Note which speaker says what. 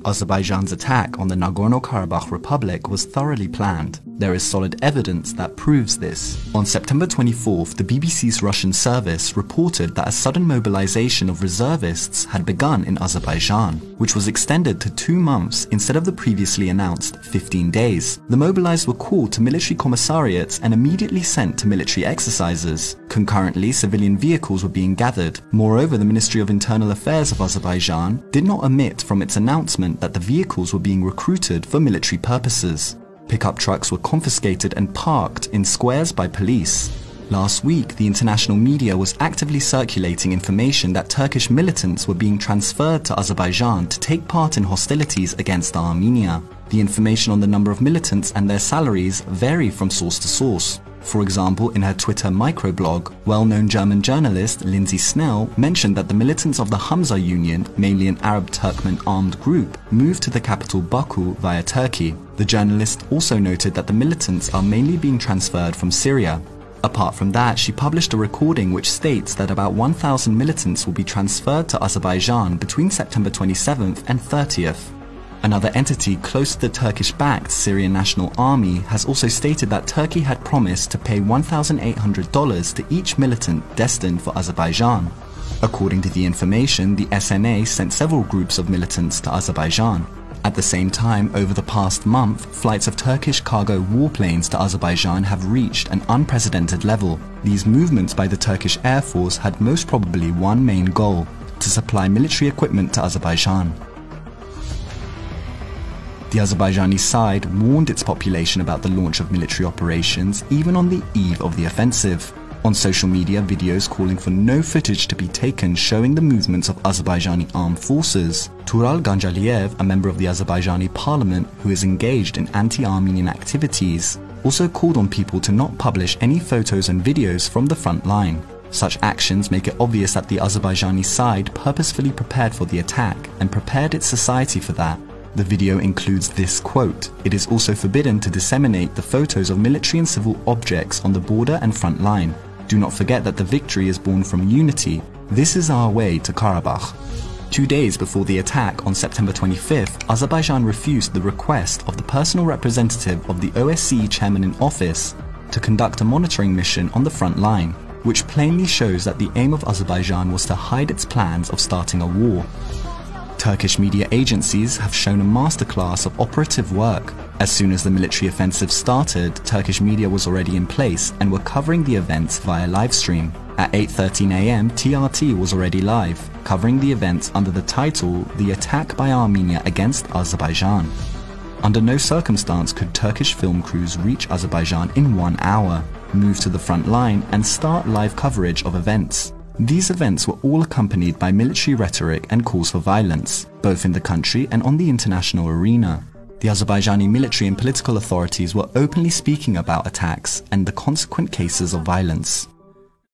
Speaker 1: Azerbaijan's attack on the Nagorno-Karabakh Republic was thoroughly planned. There is solid evidence that proves this. On September 24th, the BBC's Russian service reported that a sudden mobilization of reservists had begun in Azerbaijan, which was extended to 2 months instead of the previously announced 15 days. The mobilized were called to military commissariats and immediately sent to military exercises. Concurrently, civilian vehicles were being gathered. Moreover, the Ministry of Internal Affairs of Azerbaijan did not omit from its announcement that the vehicles were being recruited for military purposes. Pickup trucks were confiscated and parked in squares by police. Last week, the international media was actively circulating information that Turkish militants were being transferred to Azerbaijan to take part in hostilities against Armenia. The information on the number of militants and their salaries vary from source to source. For example, in her Twitter microblog, well-known German journalist Lindsay Snell mentioned that the militants of the Hamza Union, mainly an Arab Turkmen armed group, moved to the capital Baku via Turkey. The journalist also noted that the militants are mainly being transferred from Syria. Apart from that, she published a recording which states that about 1,000 militants will be transferred to Azerbaijan between September 27th and 30th. Another entity close to the Turkish-backed Syrian National Army has also stated that Turkey had promised to pay $1,800 to each militant destined for Azerbaijan. According to the information, the SNA sent several groups of militants to Azerbaijan. At the same time, over the past month, flights of Turkish cargo warplanes to Azerbaijan have reached an unprecedented level. These movements by the Turkish Air Force had most probably one main goal: to supply military equipment to Azerbaijan. The Azerbaijani side warned its population about the launch of military operations even on the eve of the offensive. On social media, videos calling for no footage to be taken showing the movements of Azerbaijani armed forces. Tural Ganjaliev, a member of the Azerbaijani parliament who is engaged in anti-Armenian activities, also called on people to not publish any photos and videos from the front line. Such actions make it obvious that the Azerbaijani side purposefully prepared for the attack and prepared its society for that. The video includes this quote: "It is also forbidden to disseminate the photos of military and civil objects on the border and front line. Do not forget that the victory is born from unity. This is our way to Karabakh." 2 days before the attack on September 25th, Azerbaijan refused the request of the personal representative of the OSCE chairman in office to conduct a monitoring mission on the front line, which plainly shows that the aim of Azerbaijan was to hide its plans of starting a war. Turkish media agencies have shown a masterclass of operative work. As soon as the military offensive started, Turkish media was already in place and were covering the events via livestream. At 8:13 AM, TRT was already live, covering the events under the title "The Attack by Armenia Against Azerbaijan." Under no circumstance could Turkish film crews reach Azerbaijan in 1 hour, move to the front line, and start live coverage of events. These events were all accompanied by military rhetoric and calls for violence, both in the country and on the international arena. The Azerbaijani military and political authorities were openly speaking about attacks and the consequent cases of violence.